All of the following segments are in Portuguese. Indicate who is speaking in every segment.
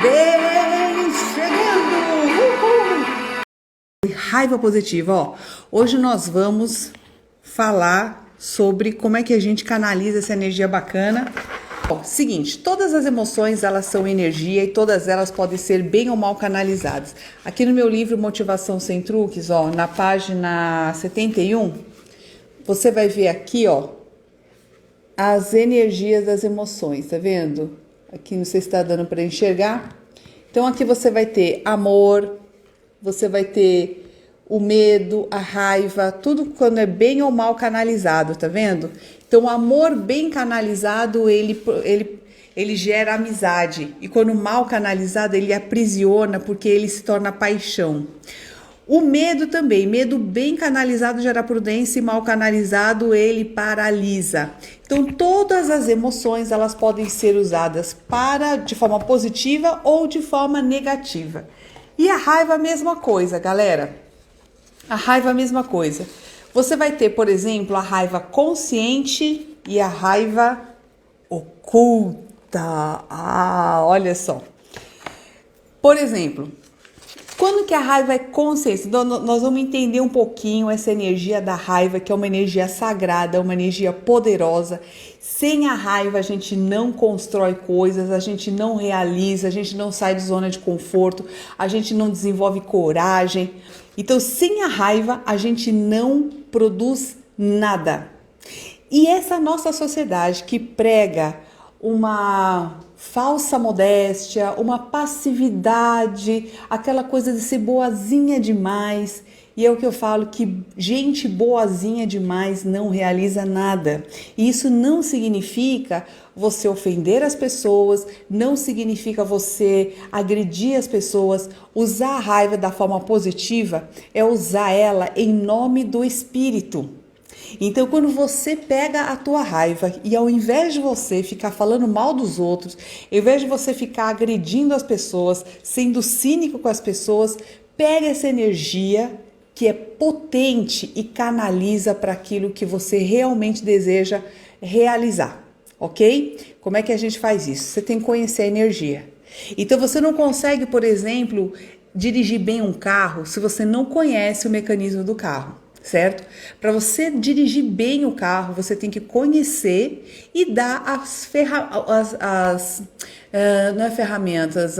Speaker 1: Vem chegando! Uhul! Raiva positiva, ó. Hoje nós vamos falar sobre como é que a gente canaliza essa energia bacana. Ó, seguinte, todas as emoções elas são energia e todas elas podem ser bem ou mal canalizadas. Aqui no meu livro Motivação Sem Truques, ó, na página 71, você vai ver aqui, ó, as energias das emoções, tá vendo? Aqui não sei se está dando para enxergar. Então aqui você vai ter amor, você vai ter o medo, a raiva, tudo quando é bem ou mal canalizado, tá vendo? Então o amor bem canalizado, ele gera amizade. E quando mal canalizado, ele aprisiona porque ele se torna paixão. O medo também, medo bem canalizado gera prudência e mal canalizado ele paralisa. Então todas as emoções elas podem ser usadas de forma positiva ou de forma negativa. E a raiva a mesma coisa, galera. A raiva a mesma coisa. Você vai ter, por exemplo, a raiva consciente e a raiva oculta. Olha só. Por exemplo, quando que a raiva é consciência? Então, nós vamos entender um pouquinho essa energia da raiva, que é uma energia sagrada, uma energia poderosa. Sem a raiva a gente não constrói coisas, a gente não realiza, a gente não sai de zona de conforto, a gente não desenvolve coragem. Então, sem a raiva a gente não produz nada. E essa nossa sociedade que prega uma falsa modéstia, uma passividade, aquela coisa de ser boazinha demais. E é o que eu falo, que gente boazinha demais não realiza nada. E isso não significa você ofender as pessoas, não significa você agredir as pessoas. Usar a raiva da forma positiva é usar ela em nome do espírito. Então, quando você pega a tua raiva e ao invés de você ficar falando mal dos outros, ao invés de você ficar agredindo as pessoas, sendo cínico com as pessoas, pega essa energia que é potente e canaliza para aquilo que você realmente deseja realizar, ok? Como é que a gente faz isso? Você tem que conhecer a energia. Então, você não consegue, por exemplo, dirigir bem um carro se você não conhece o mecanismo do carro. Certo? Para você dirigir bem o carro, você tem que conhecer e dar não é ferramentas,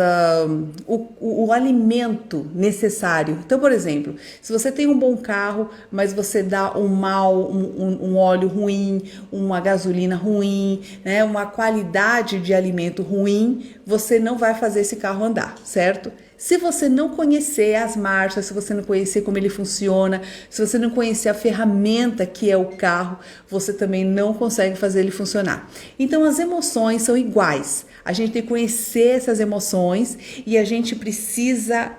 Speaker 1: o alimento necessário. Então, por exemplo, se você tem um bom carro, mas você dá um óleo ruim, uma gasolina ruim, né, uma qualidade de alimento ruim, você não vai fazer esse carro andar, certo? Se você não conhecer as marchas, se você não conhecer como ele funciona, se você não conhecer a ferramenta que é o carro, você também não consegue fazer ele funcionar. Então, as emoções são iguais. A gente tem que conhecer essas emoções e a gente precisa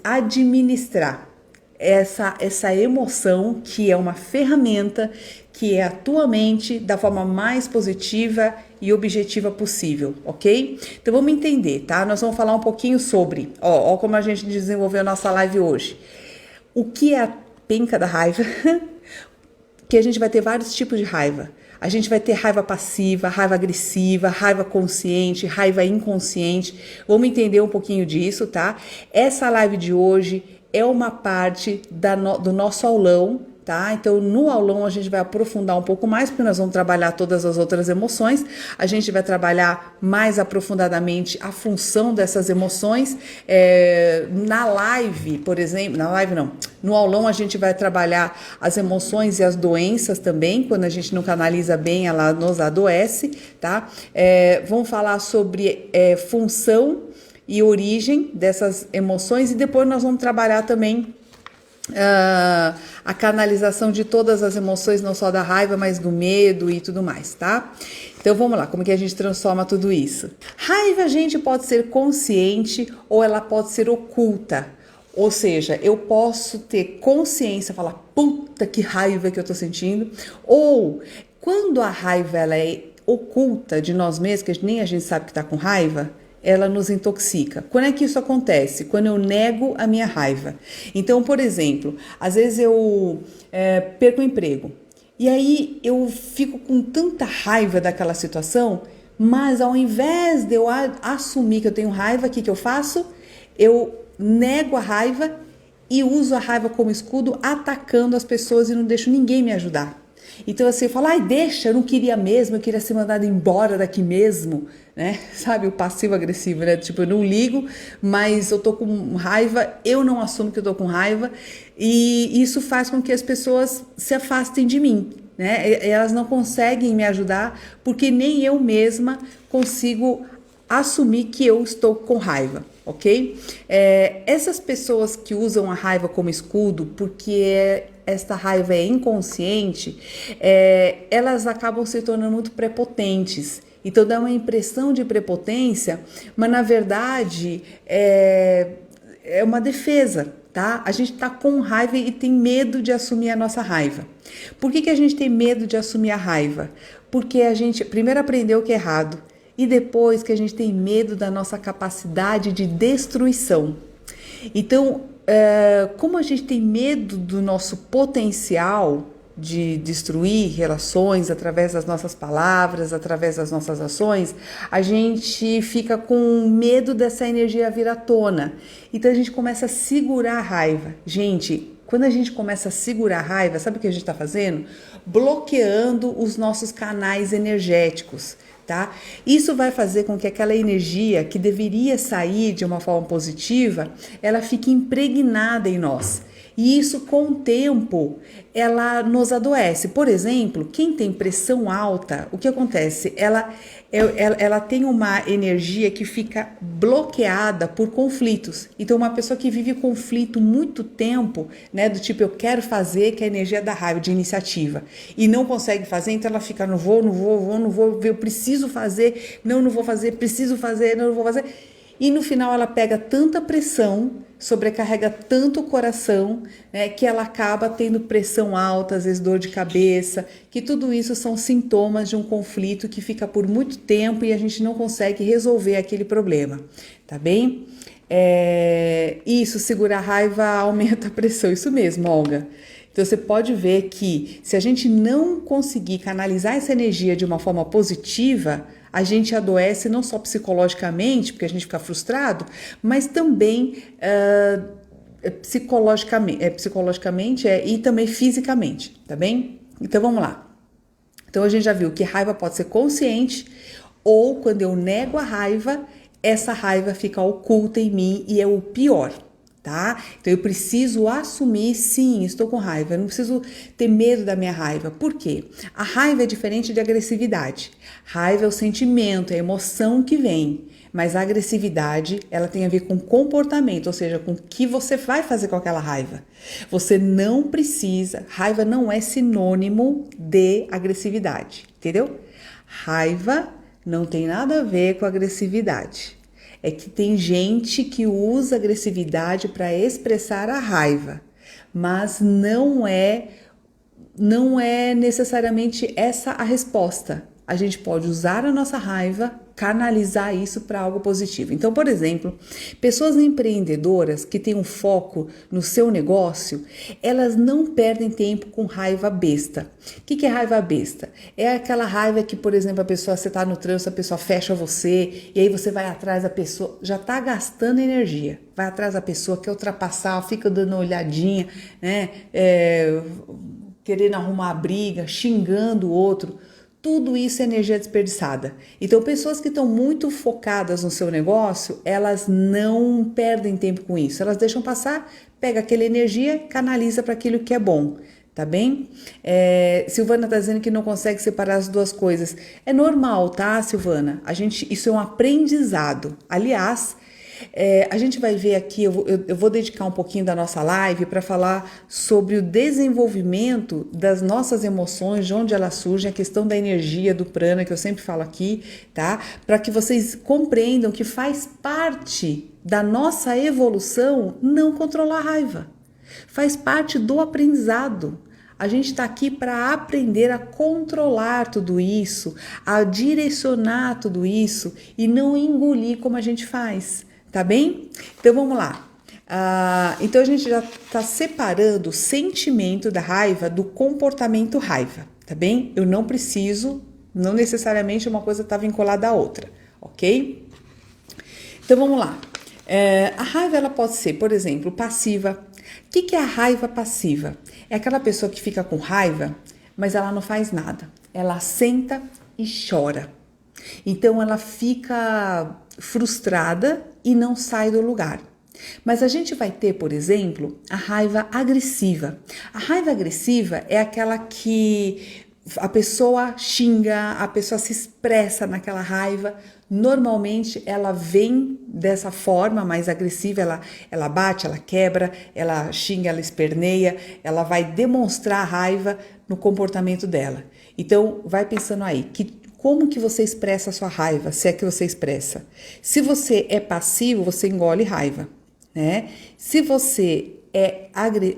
Speaker 1: administrar essa emoção, que é uma ferramenta, que é a tua mente da forma mais positiva e objetiva possível, ok? Então vamos entender, tá? Nós vamos falar um pouquinho sobre, ó como a gente desenvolveu a nossa live hoje. O que é a penca da raiva? Que a gente vai ter vários tipos de raiva. A gente vai ter raiva passiva, raiva agressiva, raiva consciente, raiva inconsciente. Vamos entender um pouquinho disso, tá? Essa live de hoje é uma parte do nosso aulão, tá? Então, no aulão a gente vai aprofundar um pouco mais, porque nós vamos trabalhar todas as outras emoções. A gente vai trabalhar mais aprofundadamente a função dessas emoções. Na live, por exemplo, no aulão a gente vai trabalhar as emoções e as doenças também. Quando a gente não canaliza bem, ela nos adoece, tá? Vamos falar sobre função e origem dessas emoções, e depois nós vamos trabalhar também a canalização de todas as emoções, não só da raiva, mas do medo e tudo mais, tá? Então vamos lá, como que a gente transforma tudo isso? Raiva, gente, pode ser consciente ou ela pode ser oculta. Ou seja, eu posso ter consciência, falar, puta que raiva que eu tô sentindo, ou quando a raiva ela é oculta de nós mesmos, que nem a gente sabe que tá com raiva, ela nos intoxica. Quando é que isso acontece? Quando eu nego a minha raiva. Então, por exemplo, às vezes eu perco o emprego e aí eu fico com tanta raiva daquela situação Mas ao invés de eu assumir que eu tenho raiva, o que eu faço? Eu nego a raiva e uso a raiva como escudo, atacando as pessoas e não deixo ninguém me ajudar. Então assim, eu falo, ai, deixa, eu não queria mesmo, eu queria ser mandada embora daqui mesmo, né? Sabe, o passivo-agressivo, né? Tipo, eu não ligo, mas eu tô com raiva, eu não assumo que eu tô com raiva, e isso faz com que as pessoas se afastem de mim, né? Elas não conseguem me ajudar, porque nem eu mesma consigo assumir que eu estou com raiva, ok? Essas pessoas que usam a raiva como escudo, porque esta raiva é inconsciente, elas acabam se tornando muito prepotentes. Então dá uma impressão de prepotência, mas na verdade é uma defesa, tá? A gente tá com raiva e tem medo de assumir a nossa raiva. Por que a gente tem medo de assumir a raiva? Porque a gente primeiro aprendeu que é errado e depois que a gente tem medo da nossa capacidade de destruição. Então, como a gente tem medo do nosso potencial de destruir relações através das nossas palavras, através das nossas ações, a gente fica com medo dessa energia vir à tona. Então a gente começa a segurar a raiva. Gente, quando a gente começa a segurar a raiva, sabe o que a gente está fazendo? Bloqueando os nossos canais energéticos. Tá? Isso vai fazer com que aquela energia que deveria sair de uma forma positiva, ela fique impregnada em nós. E isso, com o tempo, ela nos adoece. Por exemplo, quem tem pressão alta, o que acontece? Ela tem uma energia que fica bloqueada por conflitos. Então, uma pessoa que vive conflito muito tempo, né, do tipo, eu quero fazer, que é a energia da raiva, de iniciativa, e não consegue fazer, então ela fica, não vou, eu preciso fazer, não vou fazer, preciso fazer, não vou fazer. E no final ela pega tanta pressão, sobrecarrega tanto o coração, né, que ela acaba tendo pressão alta, às vezes dor de cabeça, que tudo isso são sintomas de um conflito que fica por muito tempo e a gente não consegue resolver aquele problema, tá bem? Isso, segurar a raiva aumenta a pressão, isso mesmo, Olga. Então você pode ver que se a gente não conseguir canalizar essa energia de uma forma positiva, a gente adoece não só psicologicamente, porque a gente fica frustrado, mas também psicologicamente e também fisicamente, tá bem? Então vamos lá. Então a gente já viu que raiva pode ser consciente ou quando eu nego a raiva, essa raiva fica oculta em mim e é o pior. Tá? Então eu preciso assumir, sim, estou com raiva, eu não preciso ter medo da minha raiva. Por quê? A raiva é diferente de agressividade. Raiva é o sentimento, é a emoção que vem, mas a agressividade, ela tem a ver com comportamento, ou seja, com o que você vai fazer com aquela raiva. Você não precisa, raiva não é sinônimo de agressividade, entendeu? Raiva não tem nada a ver com agressividade. É que tem gente que usa agressividade para expressar a raiva, mas não é necessariamente essa a resposta. A gente pode usar a nossa raiva, canalizar isso para algo positivo. Então, por exemplo, pessoas empreendedoras que têm um foco no seu negócio, elas não perdem tempo com raiva besta. O que é raiva besta? É aquela raiva que, por exemplo, a pessoa, você está no trânsito, a pessoa fecha você, e aí você vai atrás da pessoa, já está gastando energia, vai atrás da pessoa, quer ultrapassar, fica dando uma olhadinha, né? Querendo arrumar a briga, xingando o outro. Tudo isso é energia desperdiçada. Então, pessoas que estão muito focadas no seu negócio, elas não perdem tempo com isso. Elas deixam passar, pega aquela energia, canaliza para aquilo que é bom. Tá bem? Silvana tá dizendo que não consegue separar as duas coisas. É normal, tá, Silvana? Isso é um aprendizado. Aliás, a gente vai ver aqui, eu vou dedicar um pouquinho da nossa live para falar sobre o desenvolvimento das nossas emoções, de onde elas surgem, a questão da energia, do prana, que eu sempre falo aqui, tá? Para que vocês compreendam que faz parte da nossa evolução não controlar a raiva. Faz parte do aprendizado. A gente está aqui para aprender a controlar tudo isso, a direcionar tudo isso e não engolir como a gente faz. Tá bem? Então vamos lá. Então a gente já está separando o sentimento da raiva do comportamento raiva, tá bem? Eu não preciso Não necessariamente uma coisa está vinculada à outra, ok? Então vamos lá. A raiva ela pode ser, por exemplo, passiva. O que é a raiva passiva? É aquela pessoa que fica com raiva, mas ela não faz nada. Ela senta e chora. Então ela fica frustrada e não sai do lugar. Mas a gente vai ter, por exemplo, a raiva agressiva. A raiva agressiva é aquela que a pessoa xinga, a pessoa se expressa naquela raiva. Normalmente ela vem dessa forma mais agressiva, ela bate, ela quebra, ela xinga, ela esperneia, ela vai demonstrar a raiva no comportamento dela. Então vai pensando aí, como que você expressa a sua raiva, se é que você expressa. Se você é passivo, você engole raiva, né? Se você é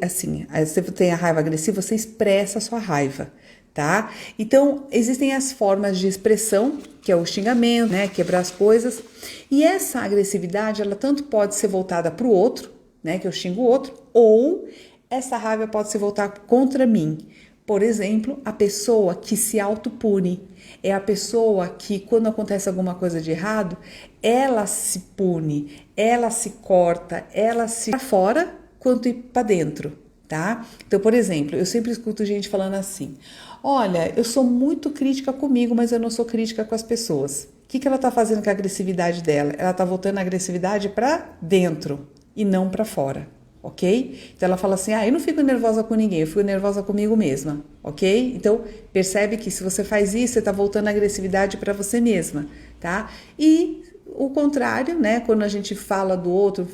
Speaker 1: assim, se você tem a raiva agressiva, você expressa a sua raiva, tá? Então, existem as formas de expressão, que é o xingamento, né? Quebrar as coisas. E essa agressividade, ela tanto pode ser voltada para o outro, né? Que eu xingo o outro, ou essa raiva pode se voltar contra mim. Por exemplo, a pessoa que se autopune. É a pessoa que, quando acontece alguma coisa de errado, ela se pune, ela se corta, ela se para fora quanto ir para dentro, tá? Então, por exemplo, eu sempre escuto gente falando assim: olha, eu sou muito crítica comigo, mas eu não sou crítica com as pessoas. O que ela tá fazendo com a agressividade dela? Ela tá voltando a agressividade para dentro e não para fora. Ok? Então ela fala assim, eu não fico nervosa com ninguém, eu fico nervosa comigo mesma, ok? Então percebe que se você faz isso, você está voltando a agressividade para você mesma, tá? E o contrário, né? Quando a gente fala do outro,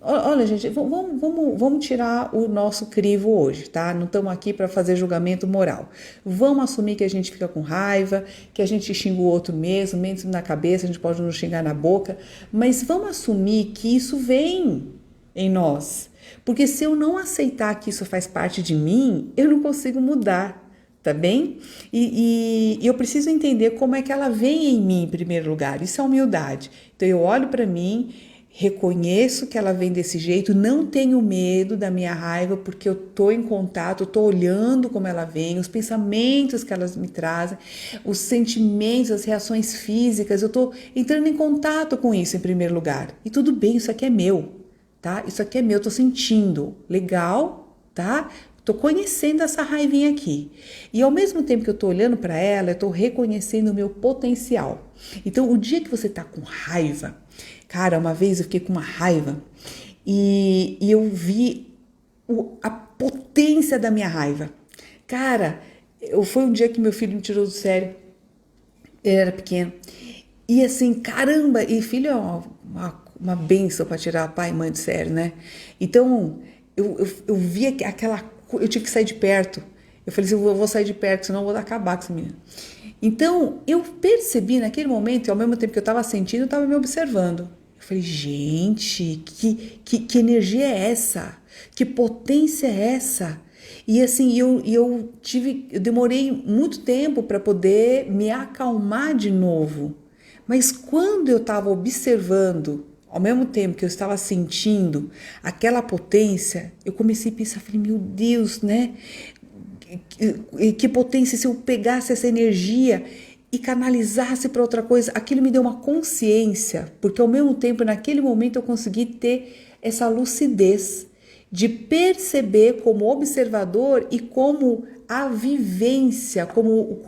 Speaker 1: olha gente, vamos tirar o nosso crivo hoje, tá? Não estamos aqui para fazer julgamento moral. Vamos assumir que a gente fica com raiva, que a gente xinga o outro mesmo na cabeça, a gente pode não xingar na boca, mas vamos assumir que isso vem em nós, porque se eu não aceitar que isso faz parte de mim, eu não consigo mudar, tá bem? E eu preciso entender como é que ela vem em mim em primeiro lugar, isso é humildade. Então eu olho para mim, reconheço que ela vem desse jeito, não tenho medo da minha raiva, porque eu tô em contato, eu tô olhando como ela vem, os pensamentos que elas me trazem, os sentimentos, as reações físicas, eu tô entrando em contato com isso em primeiro lugar. E tudo bem, isso aqui é meu. Tá? Isso aqui é meu, tô sentindo, legal, tá? Tô conhecendo essa raivinha aqui. E ao mesmo tempo que eu tô olhando para ela, eu tô reconhecendo o meu potencial. Então, o dia que você tá com raiva, cara, uma vez eu fiquei com uma raiva e eu vi a potência da minha raiva. Cara, foi um dia que meu filho me tirou do sério. Ele era pequeno. E assim, caramba, e filho é uma bênção para tirar pai e mãe do sério, né? Então, eu via eu tive que sair de perto. Eu falei assim, eu vou sair de perto, senão eu vou acabar com essa menina. Então, eu percebi naquele momento, e ao mesmo tempo que eu estava sentindo, eu estava me observando. Eu falei, gente, que energia é essa? Que potência é essa? E assim, eu demorei muito tempo para poder me acalmar de novo. Mas quando eu estava observando, ao mesmo tempo que eu estava sentindo aquela potência, eu comecei a pensar, falei, meu Deus, né? Que potência se eu pegasse essa energia e canalizasse para outra coisa. Aquilo me deu uma consciência, porque ao mesmo tempo, naquele momento, eu consegui ter essa lucidez de perceber como observador e como a vivência, como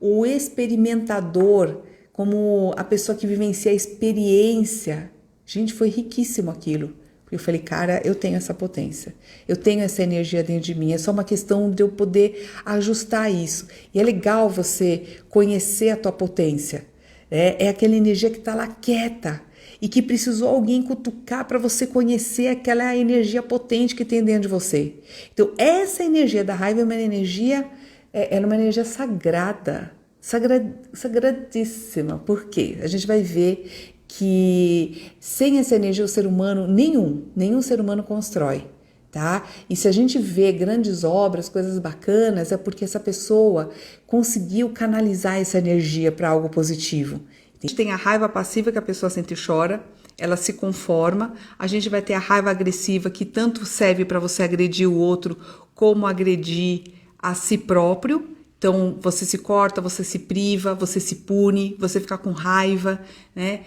Speaker 1: o experimentador, como a pessoa que vivencia a experiência. Gente, foi riquíssimo aquilo. Eu falei, cara, eu tenho essa potência, eu tenho essa energia dentro de mim, é só uma questão de eu poder ajustar isso. E é legal você conhecer a tua potência, é aquela energia que está lá quieta e que precisou alguém cutucar para você conhecer aquela energia potente que tem dentro de você. Então, essa energia da raiva é uma energia, é uma energia sagrada, sagradíssima. Por quê? A gente vai ver que sem essa energia o ser humano, nenhum ser humano constrói, tá? E se a gente vê grandes obras, coisas bacanas, é porque essa pessoa conseguiu canalizar essa energia para algo positivo. A gente tem a raiva passiva que a pessoa sente e chora, ela se conforma. A gente vai ter a raiva agressiva que tanto serve para você agredir o outro como agredir a si próprio. Então, você se corta, você se priva, você se pune, você fica com raiva, né?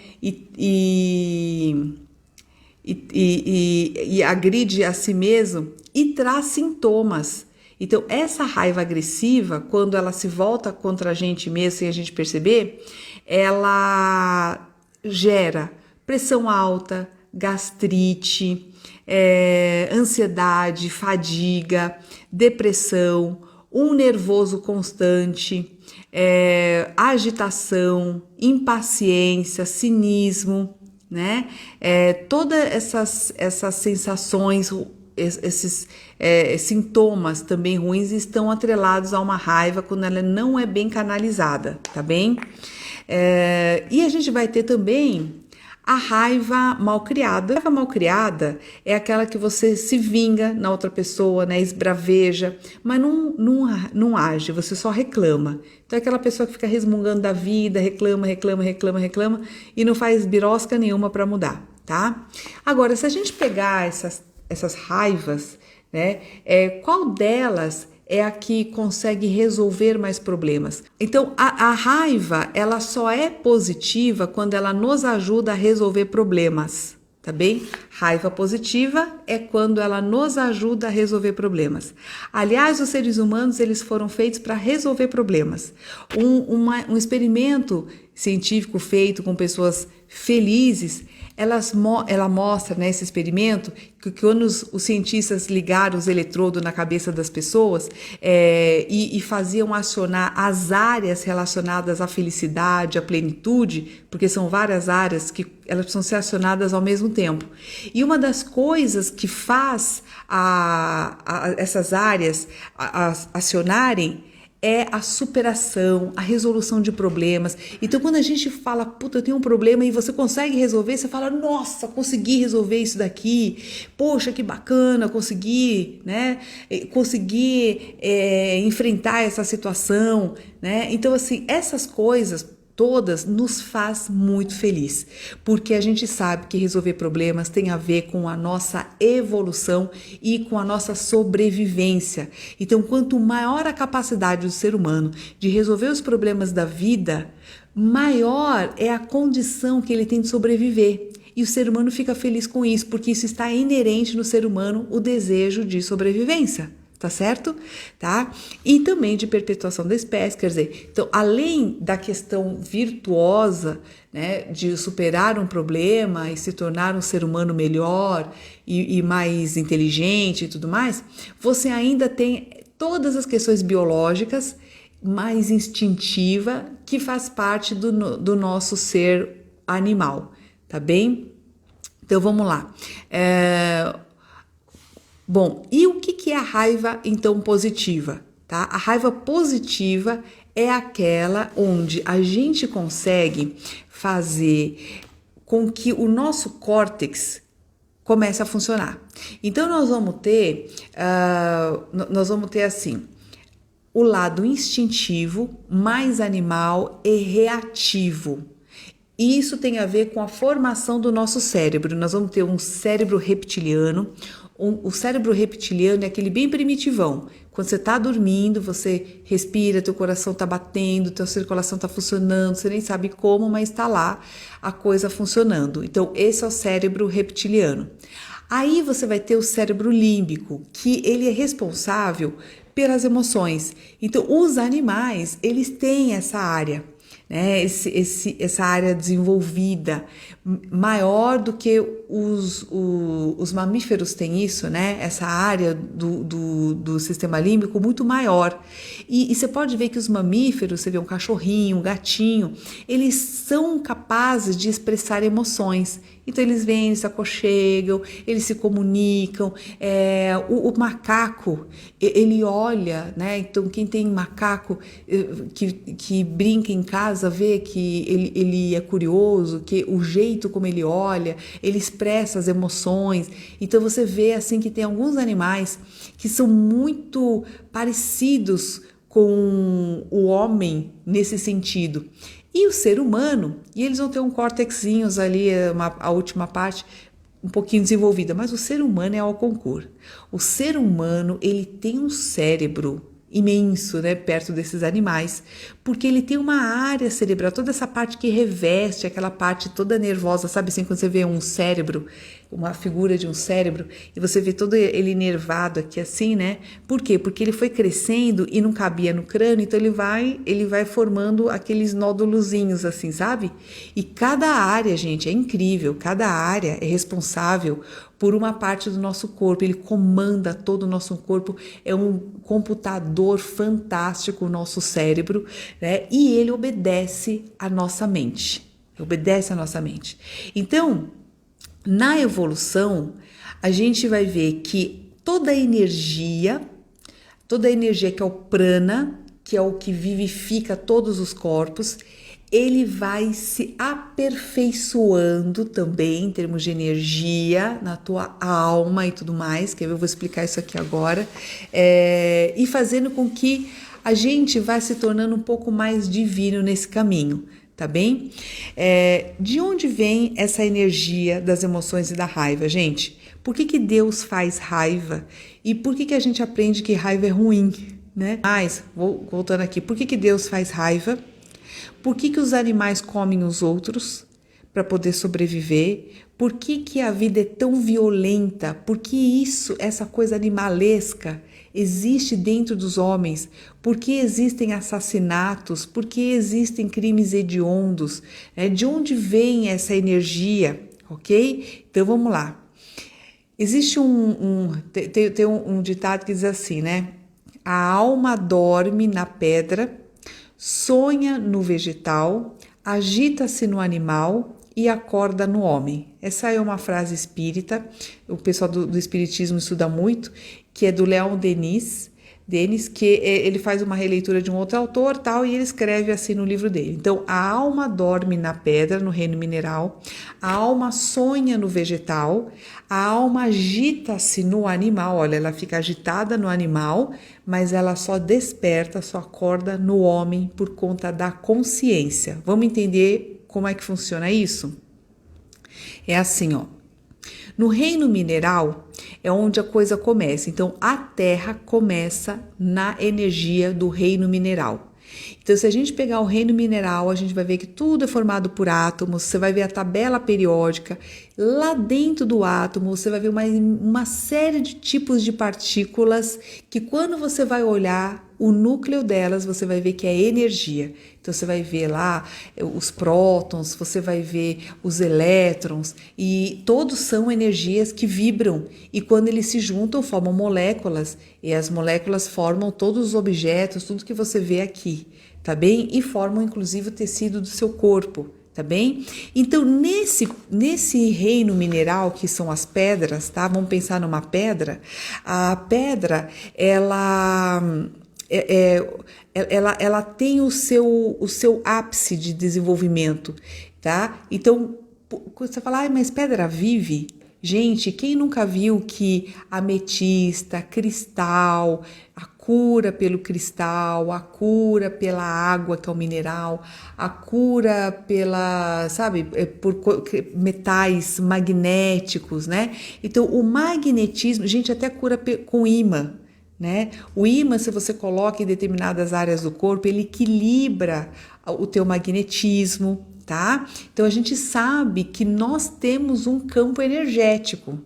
Speaker 1: E agride a si mesmo e traz sintomas. Então, essa raiva agressiva, quando ela se volta contra a gente mesmo sem a gente perceber, ela gera pressão alta, gastrite, ansiedade, fadiga, depressão, um nervoso constante, agitação, impaciência, cinismo, né? Todas essas sensações, esses sintomas também ruins estão atrelados a uma raiva quando ela não é bem canalizada, tá bem? E a gente vai ter também a raiva malcriada. A raiva malcriada é aquela que você se vinga na outra pessoa, né? Esbraveja, mas não age, você só reclama. Então é aquela pessoa que fica resmungando da vida, reclama e não faz birosca nenhuma para mudar, tá? Agora, se a gente pegar essas raivas, né? Qual delas é a que consegue resolver mais problemas? Então, a raiva, ela só é positiva quando ela nos ajuda a resolver problemas, tá bem? Raiva positiva é quando ela nos ajuda a resolver problemas. Aliás, os seres humanos, eles foram feitos para resolver problemas. Um experimento científico feito com pessoas felizes, ela mostra nesse experimento que quando os cientistas ligaram os eletrodos na cabeça das pessoas e faziam acionar as áreas relacionadas à felicidade, à plenitude, porque são várias áreas que elas precisam ser acionadas ao mesmo tempo. E uma das coisas que faz essas áreas acionarem é a superação, a resolução de problemas. Então, quando a gente fala, puta, eu tenho um problema e você consegue resolver, você fala, nossa, consegui resolver isso daqui, poxa, que bacana, consegui, né? Consegui enfrentar essa situação, né? Então, assim, essas coisas todas nos faz muito feliz, porque a gente sabe que resolver problemas tem a ver com a nossa evolução e com a nossa sobrevivência. Então, quanto maior a capacidade do ser humano de resolver os problemas da vida, maior é a condição que ele tem de sobreviver. E o ser humano fica feliz com isso, porque isso está inerente no ser humano, o desejo de sobrevivência. Tá certo? Tá? E também de perpetuação da espécie, quer dizer, então, além da questão virtuosa, né, de superar um problema e se tornar um ser humano melhor e mais inteligente e tudo mais, você ainda tem todas as questões biológicas, mais instintiva, que faz parte do nosso ser animal, tá bem? Então, vamos lá. Bom, e o que é a raiva, então, positiva? Tá? A raiva positiva é aquela onde a gente consegue fazer com que o nosso córtex comece a funcionar. Então, nós vamos ter assim, o lado instintivo, mais animal e reativo. Isso tem a ver com a formação do nosso cérebro. Nós vamos ter um cérebro reptiliano. O cérebro reptiliano é aquele bem primitivão. Quando você está dormindo, você respira, teu coração está batendo, tua circulação está funcionando, você nem sabe como, mas está lá a coisa funcionando. Então, esse é o cérebro reptiliano. Aí você vai ter o cérebro límbico, que ele é responsável pelas emoções. Então, os animais, eles têm essa área, né? Essa área desenvolvida, maior do que os mamíferos têm isso, né? Essa área do sistema límbico muito maior. E você pode ver que os mamíferos, você vê um cachorrinho, um gatinho, eles são capazes de expressar emoções. Então eles vêm, eles se aconchegam, eles se comunicam. O macaco, ele olha, né? Então quem tem macaco que brinca em casa vê que ele é curioso, que o jeito como ele olha, ele expressa as emoções. Então você vê assim que tem alguns animais que são muito parecidos com o homem nesse sentido. E o ser humano, e eles vão ter um córtexinhos ali, a última parte, um pouquinho desenvolvida, mas o ser humano é ao concurso. O ser humano, ele tem um cérebro imenso, né, perto desses animais, porque ele tem uma área cerebral, toda essa parte que reveste, aquela parte toda nervosa, sabe assim, quando você vê um cérebro, uma figura de um cérebro, e você vê todo ele nervado aqui assim, né? Por quê? Porque ele foi crescendo e não cabia no crânio, então ele vai formando aqueles nódulozinhos assim, sabe? E cada área, gente, é incrível, cada área é responsável por uma parte do nosso corpo, ele comanda todo o nosso corpo, é um computador fantástico o nosso cérebro, né? E ele obedece à nossa mente, Então, na evolução, a gente vai ver que toda a energia que é o prana, que é o que vivifica todos os corpos, ele vai se aperfeiçoando também em termos de energia na tua alma e tudo mais, que eu vou explicar isso aqui agora, e fazendo com que a gente vá se tornando um pouco mais divino nesse caminho. Tá bem? De onde vem essa energia das emoções e da raiva, gente? Por que Deus faz raiva? E por que a gente aprende que raiva é ruim, né? Mas, voltando aqui, por que Deus faz raiva? Por que os animais comem os outros para poder sobreviver? Por que a vida é tão violenta? Por que essa coisa animalesca existe dentro dos homens? Por que existem assassinatos? Por que existem crimes hediondos? De onde vem essa energia? Ok? Então vamos lá. Existe tem um ditado que diz assim, né? A alma dorme na pedra, sonha no vegetal, agita-se no animal e acorda no homem. Essa é uma frase espírita, o pessoal do espiritismo estuda muito, que é do Leon Denis, que ele faz uma releitura de um outro autor, tal, e ele escreve assim no livro dele. Então, a alma dorme na pedra, no reino mineral, a alma sonha no vegetal, a alma agita-se no animal, olha, ela fica agitada no animal, mas ela só desperta, só acorda no homem por conta da consciência. Vamos entender como é que funciona isso? É assim, ó. No reino mineral é onde a coisa começa. Então, a Terra começa na energia do reino mineral. Então, se a gente pegar o reino mineral, a gente vai ver que tudo é formado por átomos, você vai ver a tabela periódica. Lá dentro do átomo, você vai ver uma série de tipos de partículas que quando você vai olhar o núcleo delas, você vai ver que é energia. Então, você vai ver lá os prótons, você vai ver os elétrons, e todos são energias que vibram. E quando eles se juntam, formam moléculas, e as moléculas formam todos os objetos, tudo que você vê aqui, tá bem? E formam, inclusive, o tecido do seu corpo. Tá bem? Então, nesse reino mineral, que são as pedras, tá? Vamos pensar numa pedra. A pedra, ela tem o seu ápice de desenvolvimento, tá? Então, você fala, mas pedra vive? Gente, quem nunca viu que ametista, cristal, a cura pelo cristal, a cura pela água, que é o mineral, a cura por metais magnéticos, né? Então, o magnetismo, gente, até cura com ímã, né? O ímã, se você coloca em determinadas áreas do corpo, ele equilibra o teu magnetismo, tá? Então, a gente sabe que nós temos um campo energético,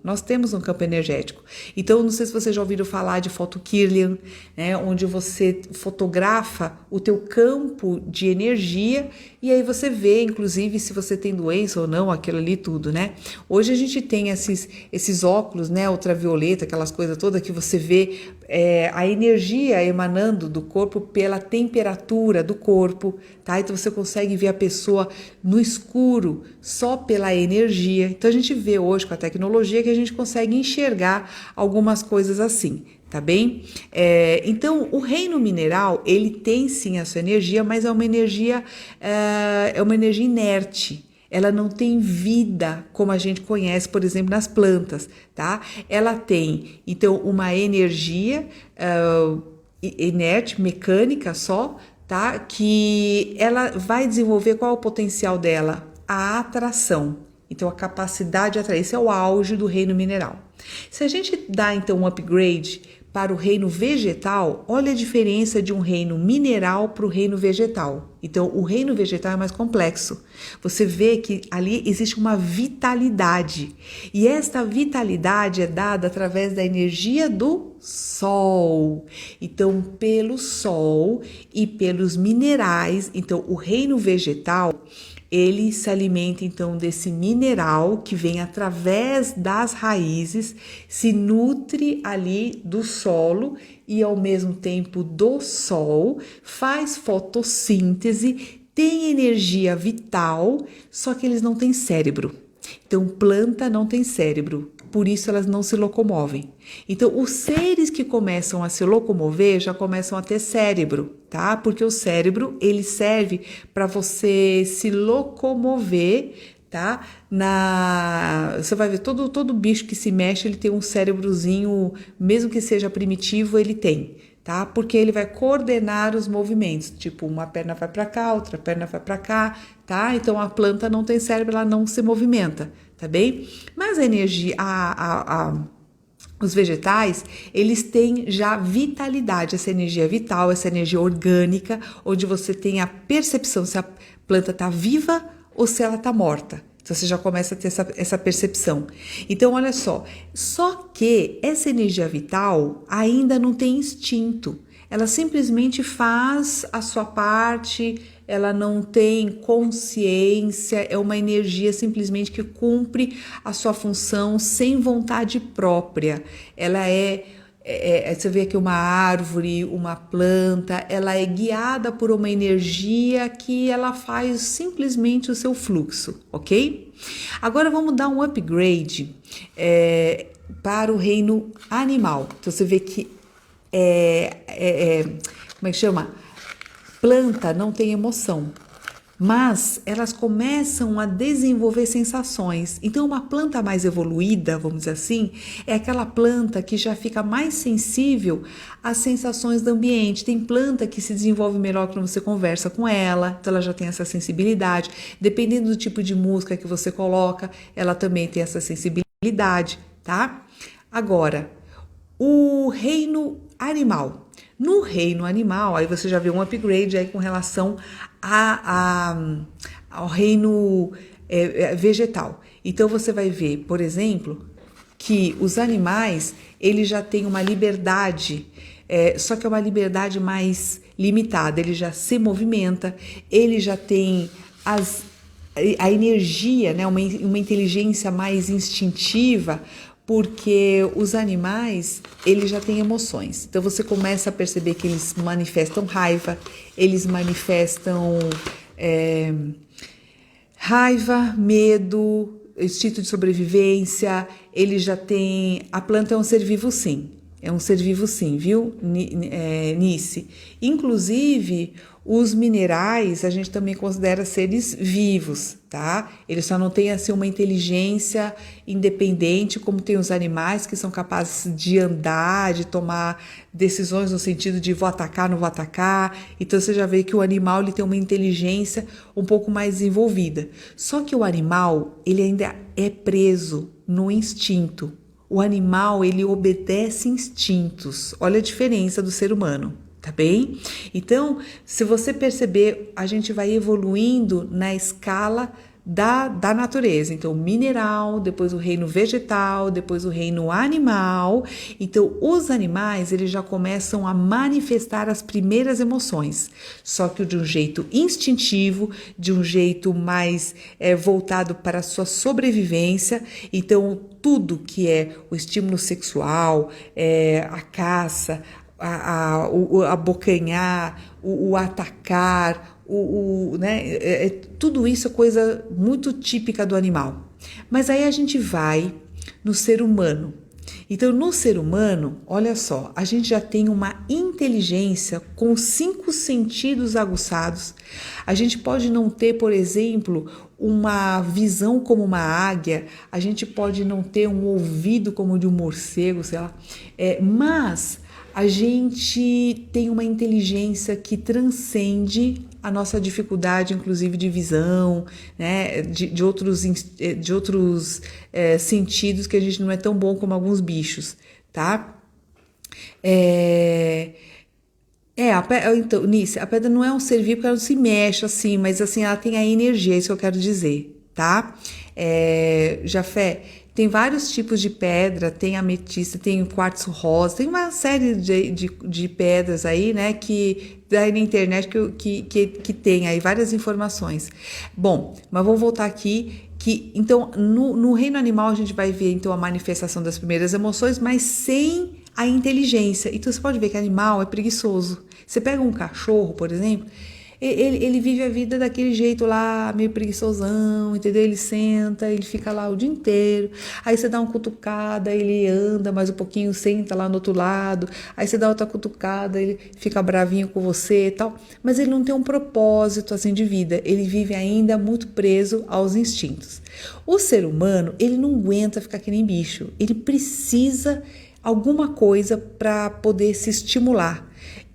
Speaker 1: Então, não sei se vocês já ouviram falar de photokirlian, né? Onde você fotografa o teu campo de energia e aí você vê, inclusive, se você tem doença ou não, aquilo ali tudo, né? Hoje a gente tem esses óculos, né? Ultravioleta, aquelas coisas todas que você vê a energia emanando do corpo pela temperatura do corpo, tá? Então você consegue ver a pessoa no escuro só pela energia. Então a gente vê hoje com a tecnologia que a gente consegue enxergar algumas coisas assim, tá bem? Então o reino mineral, ele tem sim a sua energia, mas é uma energia inerte. Ela não tem vida como a gente conhece, por exemplo, nas plantas, tá? Ela tem, então, uma energia inerte, mecânica só, tá? Que ela vai desenvolver, qual é o potencial dela? A atração. Então, a capacidade de atrair, esse é o auge do reino mineral. Se a gente dá, então, um upgrade para o reino vegetal, olha a diferença de um reino mineral para o reino vegetal. Então, o reino vegetal é mais complexo. Você vê que ali existe uma vitalidade. E esta vitalidade é dada através da energia do Sol. Então, pelo Sol e pelos minerais. Então, o reino vegetal, ele se alimenta então desse mineral que vem através das raízes, se nutre ali do solo e ao mesmo tempo do sol, faz fotossíntese, tem energia vital, só que eles não têm cérebro. Então, planta não tem cérebro, por isso elas não se locomovem. Então, os seres que começam a se locomover já começam a ter cérebro, tá? Porque o cérebro, ele serve para você se locomover, tá? Você vai ver, todo bicho que se mexe, ele tem um cérebrozinho, mesmo que seja primitivo, ele tem, tá? Porque ele vai coordenar os movimentos, tipo, uma perna vai para cá, outra perna vai para cá, tá? Então, a planta não tem cérebro, ela não se movimenta, tá bem? Mas a energia, os vegetais, eles têm já vitalidade, essa energia vital, essa energia orgânica, onde você tem a percepção se a planta está viva ou se ela está morta. Então, você já começa a ter essa percepção. Então, olha só que essa energia vital ainda não tem instinto. Ela simplesmente faz a sua parte, ela não tem consciência, é uma energia simplesmente que cumpre a sua função sem vontade própria. Ela você vê aqui uma árvore, uma planta, ela é guiada por uma energia que ela faz simplesmente o seu fluxo, ok? Agora vamos dar um upgrade para o reino animal. Então você vê que como é que chama? Planta não tem emoção, mas elas começam a desenvolver sensações. Então, uma planta mais evoluída, vamos dizer assim, é aquela planta que já fica mais sensível às sensações do ambiente. Tem planta que se desenvolve melhor quando você conversa com ela, então ela já tem essa sensibilidade. Dependendo do tipo de música que você coloca, ela também tem essa sensibilidade, tá? Agora, o reino animal. No reino animal, aí você já vê um upgrade aí com relação ao reino vegetal. Então, você vai ver, por exemplo, que os animais, eles já têm uma liberdade, só que é uma liberdade mais limitada. Ele já se movimenta, ele já tem a energia, né, uma inteligência mais instintiva, porque os animais, eles já têm emoções. Então, você começa a perceber que eles manifestam raiva, eles manifestam raiva, medo, instinto de sobrevivência, ele já tem... A planta é um ser vivo, sim. É um ser vivo, sim, viu, Nice? Inclusive, os minerais a gente também considera seres vivos, tá? Eles só não têm assim uma inteligência independente como tem os animais, que são capazes de andar, de tomar decisões no sentido de vou atacar, não vou atacar. Então você já vê que o animal ele tem uma inteligência um pouco mais desenvolvida. Só que o animal, ele ainda é preso no instinto. O animal, ele obedece instintos. Olha a diferença do ser humano, tá bem? Então, se você perceber, a gente vai evoluindo na escala da natureza. Então, mineral, depois o reino vegetal, depois o reino animal. Então, os animais, eles já começam a manifestar as primeiras emoções, só que de um jeito instintivo, de um jeito mais voltado para a sua sobrevivência. Então, tudo que é o estímulo sexual, a caça, o abocanhar, o atacar, né? Tudo isso é coisa muito típica do animal. Mas aí a gente vai no ser humano. Então, no ser humano, olha só, a gente já tem uma inteligência com 5 sentidos aguçados. A gente pode não ter, por exemplo, uma visão como uma águia, a gente pode não ter um ouvido como o de um morcego, sei lá, mas a gente tem uma inteligência que transcende a nossa dificuldade, inclusive de visão, né, de outros sentidos que a gente não é tão bom como alguns bichos, tá? É, então, Nice, a pedra não é um ser vivo porque ela não se mexe assim, mas assim, ela tem a energia, é isso que eu quero dizer, tá? Jafé, tem vários tipos de pedra, tem ametista, tem o quartzo rosa, tem uma série de pedras aí, né, que daí na internet que tem aí várias informações. Bom, mas vamos voltar aqui então, no reino animal a gente vai ver então a manifestação das primeiras emoções, mas sem a inteligência. Então você pode ver que animal é preguiçoso. Você pega um cachorro, por exemplo, ele vive a vida daquele jeito lá, meio preguiçosão, entendeu? Ele senta, ele fica lá o dia inteiro. Aí você dá uma cutucada, ele anda mais um pouquinho, senta lá no outro lado. Aí você dá outra cutucada, ele fica bravinho com você e tal. Mas ele não tem um propósito assim de vida. Ele vive ainda muito preso aos instintos. O ser humano, ele não aguenta ficar que nem bicho. Ele precisa alguma coisa para poder se estimular.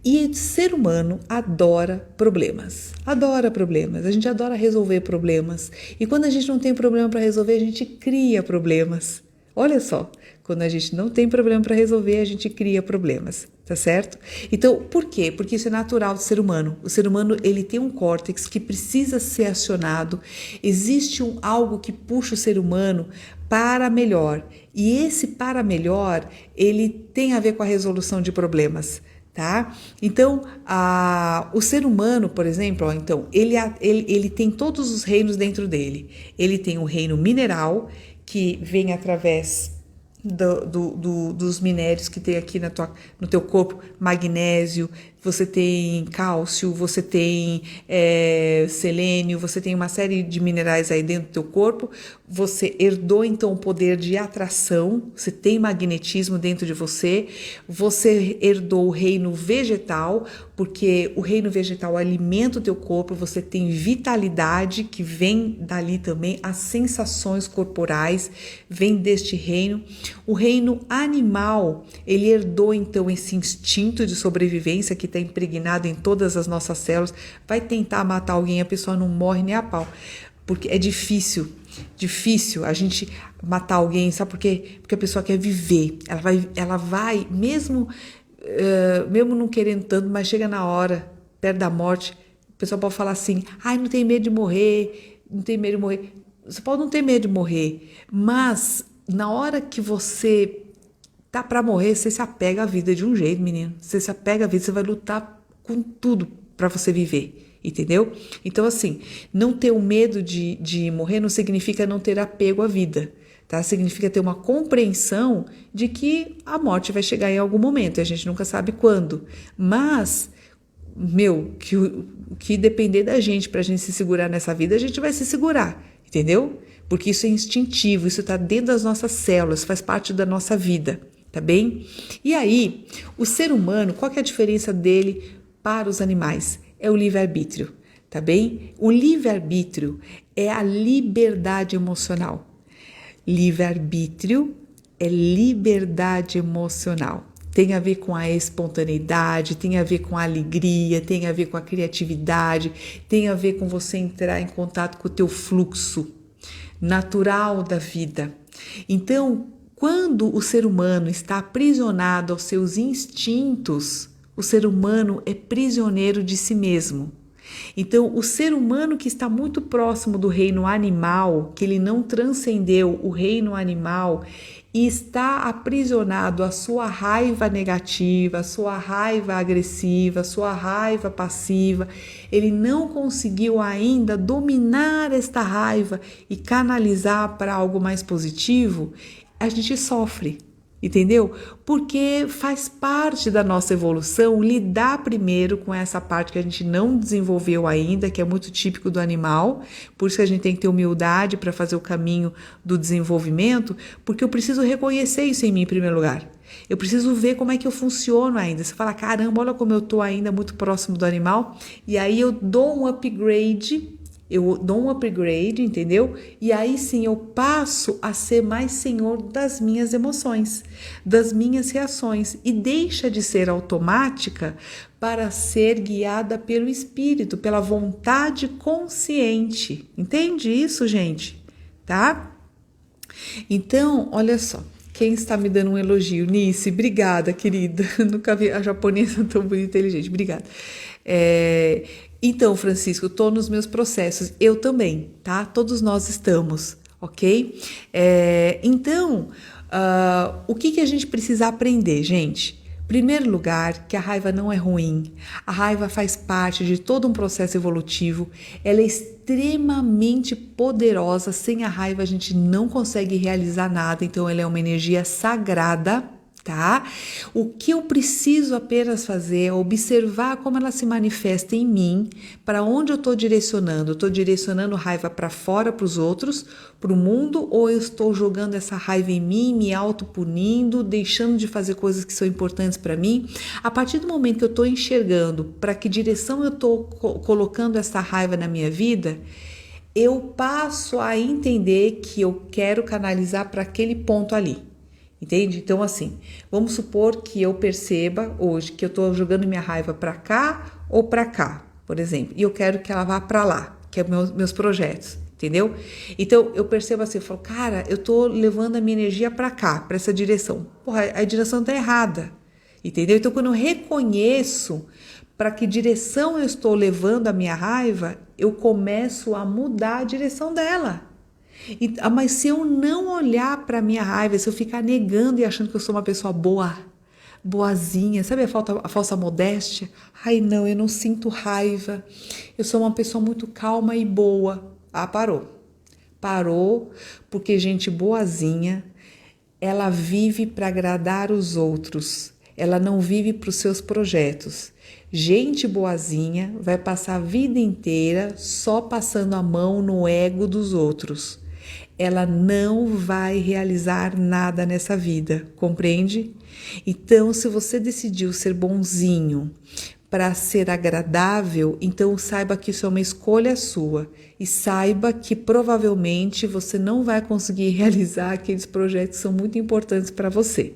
Speaker 1: E o ser humano adora problemas. Adora problemas. A gente adora resolver problemas. E quando a gente não tem problema para resolver, a gente cria problemas. Olha só, quando a gente não tem problema para resolver, a gente cria problemas, tá certo? Então, por quê? Porque isso é natural do ser humano. O ser humano, ele tem um córtex que precisa ser acionado. Existe algo que puxa o ser humano para melhor. E esse para melhor, ele tem a ver com a resolução de problemas. Tá? Então, o ser humano, por exemplo, então, ele tem todos os reinos dentro dele. Ele tem o reino mineral, que vem através dos minérios que tem aqui no teu corpo, magnésio, você tem cálcio, você tem selênio, você tem uma série de minerais aí dentro do teu corpo. Você herdou então o poder de atração, você tem magnetismo dentro de você. Você herdou o reino vegetal, porque o reino vegetal alimenta o teu corpo. Você tem vitalidade, que vem dali também. As sensações corporais vêm deste reino. O reino animal, ele herdou então esse instinto de sobrevivência que está impregnado em todas as nossas células. Vai tentar matar alguém, a pessoa não morre nem a pau, porque é difícil a gente matar alguém, sabe por quê? Porque a pessoa quer viver, ela vai mesmo não querendo tanto, mas chega na hora, perto da morte, o pessoal pode falar assim, ai, não tem medo de morrer, não tem medo de morrer. Você pode não ter medo de morrer, mas na hora que você tá para morrer, você se apega à vida de um jeito, menino. Você se apega à vida, você vai lutar com tudo para você viver, entendeu? Então, assim, não ter o medo de morrer não significa não ter apego à vida, tá? Significa ter uma compreensão de que a morte vai chegar em algum momento, e a gente nunca sabe quando. Mas, que depender da gente pra gente se segurar nessa vida, a gente vai se segurar, entendeu? Porque isso é instintivo, isso tá dentro das nossas células, faz parte da nossa vida. Tá bem? E aí, o ser humano, qual que é a diferença dele para os animais? É o livre-arbítrio, tá bem? O livre-arbítrio é a liberdade emocional. Livre-arbítrio é liberdade emocional. Tem a ver com a espontaneidade, tem a ver com a alegria, tem a ver com a criatividade, tem a ver com você entrar em contato com o teu fluxo natural da vida. Então, quando o ser humano está aprisionado aos seus instintos, o ser humano é prisioneiro de si mesmo. Então, o ser humano que está muito próximo do reino animal, que ele não transcendeu o reino animal e está aprisionado à sua raiva negativa, à sua raiva agressiva, à sua raiva passiva, ele não conseguiu ainda dominar esta raiva e canalizar para algo mais positivo, a gente sofre, entendeu? Porque faz parte da nossa evolução lidar primeiro com essa parte que a gente não desenvolveu ainda, que é muito típico do animal, por isso que a gente tem que ter humildade para fazer o caminho do desenvolvimento, porque eu preciso reconhecer isso em mim em primeiro lugar. Eu preciso ver como é que eu funciono ainda. Você fala, caramba, olha como eu estou ainda muito próximo do animal, e aí eu dou um upgrade, entendeu? E aí sim eu passo a ser mais senhor das minhas emoções, das minhas reações, e deixa de ser automática para ser guiada pelo espírito, pela vontade consciente. Entende isso, gente? Tá? Então, olha só. Quem está me dando um elogio? Nice, obrigada, querida. Nunca vi a japonesa tão bonita e inteligente. Obrigada. Então, Francisco, estou nos meus processos. Eu também, tá? Todos nós estamos, ok? Então, o que a gente precisa aprender, gente? Primeiro lugar, que a raiva não é ruim. A raiva faz parte de todo um processo evolutivo. Ela é extremamente poderosa. Sem a raiva a gente não consegue realizar nada. Então ela é uma energia sagrada, tá? O que eu preciso apenas fazer é observar como ela se manifesta em mim, para onde eu estou direcionando. Estou direcionando raiva para fora, para os outros, para o mundo, ou eu estou jogando essa raiva em mim, me autopunindo, deixando de fazer coisas que são importantes para mim? A partir do momento que eu estou enxergando para que direção eu estou colocando essa raiva na minha vida, eu passo a entender que eu quero canalizar para aquele ponto ali. Entende? Então, assim, vamos supor que eu perceba hoje que eu estou jogando minha raiva para cá ou para cá, por exemplo, e eu quero que ela vá para lá, que é meus projetos, entendeu? Então, eu percebo assim, eu falo, cara, eu estou levando a minha energia para cá, para essa direção. Porra, a direção está errada, entendeu? Então, quando eu reconheço para que direção eu estou levando a minha raiva, eu começo a mudar a direção dela. Mas se eu não olhar para a minha raiva, se eu ficar negando e achando que eu sou uma pessoa boazinha, sabe a falsa modéstia? Ai, não, eu não sinto raiva, eu sou uma pessoa muito calma e boa. Parou. Parou, porque gente boazinha, ela vive para agradar os outros, ela não vive para os seus projetos. Gente boazinha vai passar a vida inteira só passando a mão no ego dos outros. Ela não vai realizar nada nessa vida, compreende? Então, se você decidiu ser bonzinho para ser agradável, então saiba que isso é uma escolha sua e saiba que provavelmente você não vai conseguir realizar aqueles projetos que são muito importantes para você.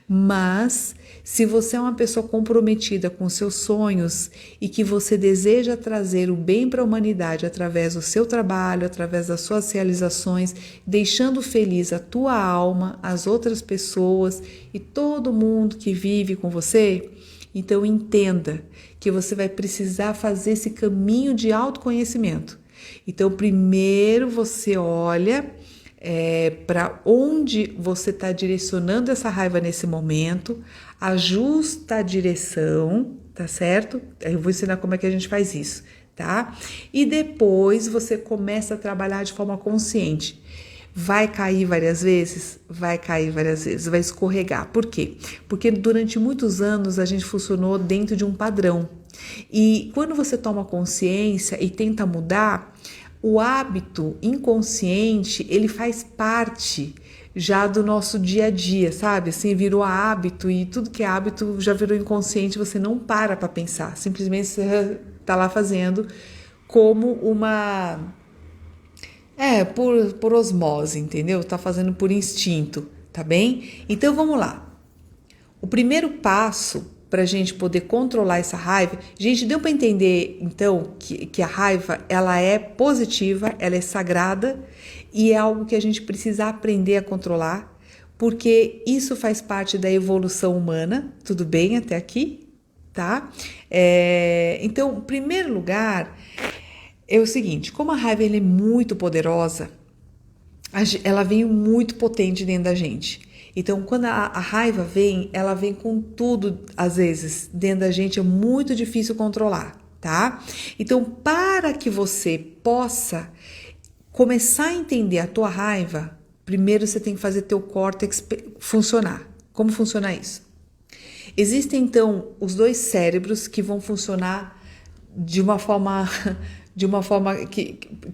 Speaker 1: Mas se você é uma pessoa comprometida com seus sonhos e que você deseja trazer o bem para a humanidade através do seu trabalho, através das suas realizações, deixando feliz a tua alma, as outras pessoas e todo mundo que vive com você, então entenda que você vai precisar fazer esse caminho de autoconhecimento. Então primeiro você olha para onde você está direcionando essa raiva nesse momento, ajusta a direção, tá certo? Eu vou ensinar como é que a gente faz isso, tá? E depois você começa a trabalhar de forma consciente. Vai cair várias vezes? Vai cair várias vezes, vai escorregar. Por quê? Porque durante muitos anos a gente funcionou dentro de um padrão. E quando você toma consciência e tenta mudar, o hábito inconsciente, ele faz parte já do nosso dia a dia, sabe? Assim, virou hábito e tudo que é hábito já virou inconsciente, você não para pensar, simplesmente você tá lá fazendo como uma... por osmose, entendeu? Tá fazendo por instinto, tá bem? Então vamos lá. O primeiro passo para a gente poder controlar essa raiva, gente, deu para entender então que a raiva ela é positiva, ela é sagrada e é algo que a gente precisa aprender a controlar, porque isso faz parte da evolução humana, tudo bem até aqui, tá? Então, em primeiro lugar, é o seguinte, como a raiva ela é muito poderosa, ela vem muito potente dentro da gente. Então, quando a raiva vem, ela vem com tudo, às vezes, dentro da gente, é muito difícil controlar, tá? Então, para que você possa começar a entender a tua raiva, primeiro você tem que fazer teu córtex funcionar. Como funciona isso? Existem, então, os dois cérebros que vão funcionar de uma forma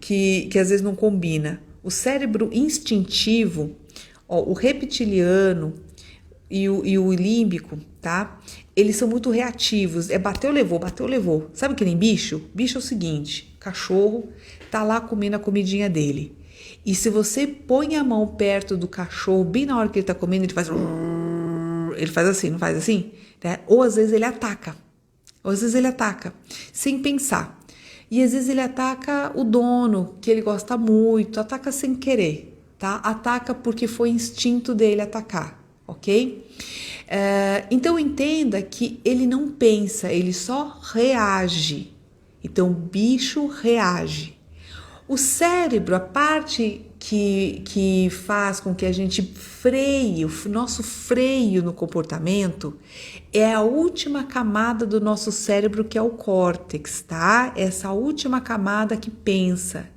Speaker 1: que às vezes não combina. O cérebro instintivo, o reptiliano e o límbico, tá? Eles são muito reativos. Bateu, levou, bateu, levou. Sabe que nem bicho? Bicho é o seguinte, cachorro tá lá comendo a comidinha dele. E se você põe a mão perto do cachorro, bem na hora que ele tá comendo, ele faz assim, não faz assim? Né? Ou às vezes ele ataca. Sem pensar. E às vezes ele ataca o dono, que ele gosta muito, ataca sem querer. tá? Ataca porque foi instinto dele atacar, ok? Então entenda que ele não pensa, ele só reage. Então o bicho reage. O cérebro, a parte que faz com que a gente freie, o nosso freio no comportamento, é a última camada do nosso cérebro, que é o córtex, tá? Essa última camada que pensa.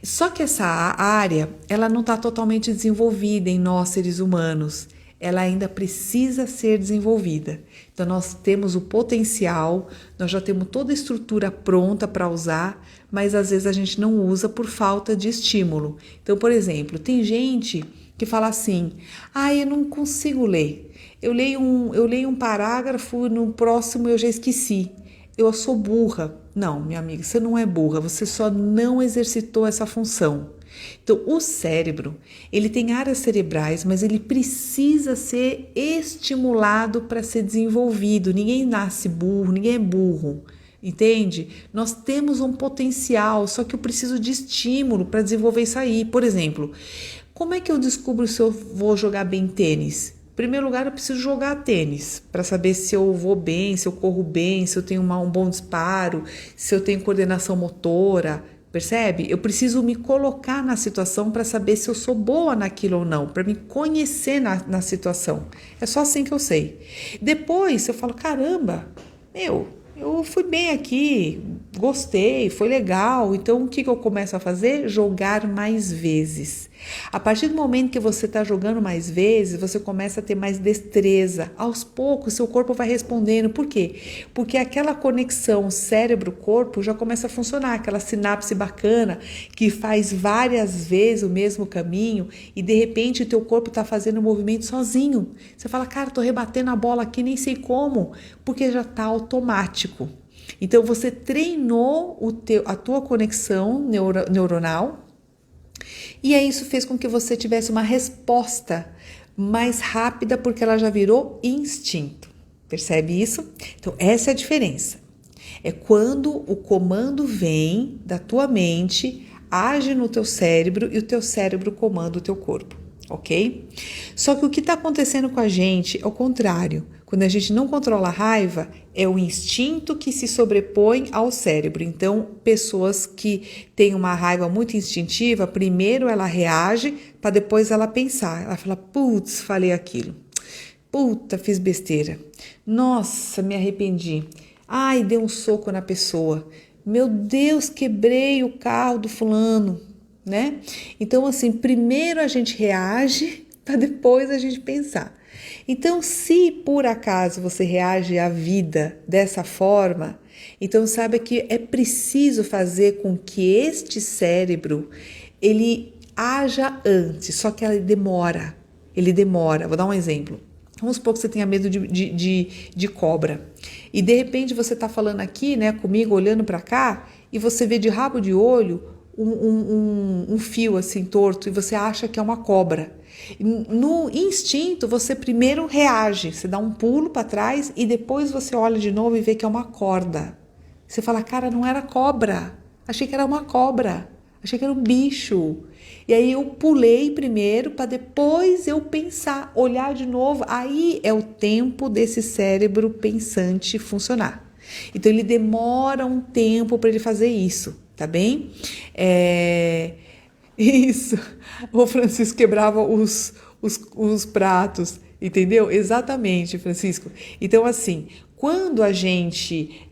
Speaker 1: Só que essa área, ela não está totalmente desenvolvida em nós, seres humanos. Ela ainda precisa ser desenvolvida. Então, nós temos o potencial, nós já temos toda a estrutura pronta para usar, mas às vezes a gente não usa por falta de estímulo. Então, por exemplo, tem gente que fala assim, eu não consigo ler. Eu leio um parágrafo, no próximo eu já esqueci. Eu sou burra. Não, minha amiga, você não é burra, você só não exercitou essa função. Então, o cérebro, ele tem áreas cerebrais, mas ele precisa ser estimulado para ser desenvolvido. Ninguém nasce burro, ninguém é burro, entende? Nós temos um potencial, só que eu preciso de estímulo para desenvolver isso aí. Por exemplo, como é que eu descubro se eu vou jogar bem tênis? Em primeiro lugar, eu preciso jogar tênis para saber se eu vou bem, se eu corro bem, se eu tenho um bom disparo, se eu tenho coordenação motora. Percebe? Eu preciso me colocar na situação para saber se eu sou boa naquilo ou não, para me conhecer na situação. É só assim que eu sei. Depois eu falo, caramba, eu fui bem aqui, gostei, foi legal. Então, o que eu começo a fazer? Jogar mais vezes. A partir do momento que você está jogando mais vezes, você começa a ter mais destreza. Aos poucos, seu corpo vai respondendo. Por quê? Porque aquela conexão cérebro-corpo já começa a funcionar, aquela sinapse bacana que faz várias vezes o mesmo caminho e, de repente, o teu corpo está fazendo o movimento sozinho. Você fala, cara, estou rebatendo a bola aqui, nem sei como, porque já está automático. Então, você treinou a tua conexão neuronal e aí isso fez com que você tivesse uma resposta mais rápida, porque ela já virou instinto. Percebe isso? Então, essa é a diferença. É quando o comando vem da tua mente, age no teu cérebro e o teu cérebro comanda o teu corpo, ok? Só que o que está acontecendo com a gente é o contrário. Quando a gente não controla a raiva, é o instinto que se sobrepõe ao cérebro. Então, pessoas que têm uma raiva muito instintiva, primeiro ela reage para depois ela pensar. Ela fala, putz, falei aquilo. Puta, fiz besteira. Nossa, me arrependi. Ai, dei um soco na pessoa. Meu Deus, quebrei o carro do fulano, né? Então, assim, primeiro a gente reage para depois a gente pensar. Então, se por acaso você reage à vida dessa forma, então saiba que é preciso fazer com que este cérebro, ele haja antes, só que ele demora. Vou dar um exemplo. Vamos supor que você tenha medo de cobra. E de repente você está falando aqui, né, comigo, olhando para cá, e você vê de rabo de olho um fio assim torto e você acha que é uma cobra. No instinto, você primeiro reage, você dá um pulo para trás e depois você olha de novo e vê que é uma corda. Você fala, cara, não era cobra, achei que era uma cobra, achei que era um bicho. E aí eu pulei primeiro para depois eu pensar, olhar de novo. Aí é o tempo desse cérebro pensante funcionar. Então ele demora um tempo para ele fazer isso, tá bem? Isso, o Francisco quebrava os pratos, entendeu? Exatamente, Francisco. Então, assim, quando a gente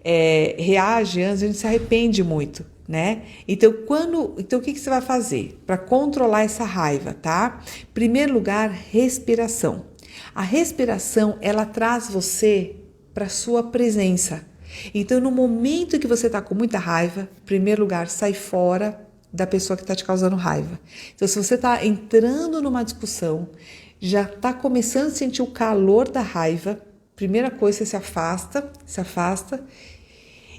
Speaker 1: reage antes, a gente se arrepende muito, né? Então, o que você vai fazer para controlar essa raiva, tá? Primeiro lugar, respiração. A respiração, ela traz você para sua presença. Então, no momento que você está com muita raiva, em primeiro lugar, sai fora da pessoa que está te causando raiva. Então, se você está entrando numa discussão, já está começando a sentir o calor da raiva, primeira coisa, você se afasta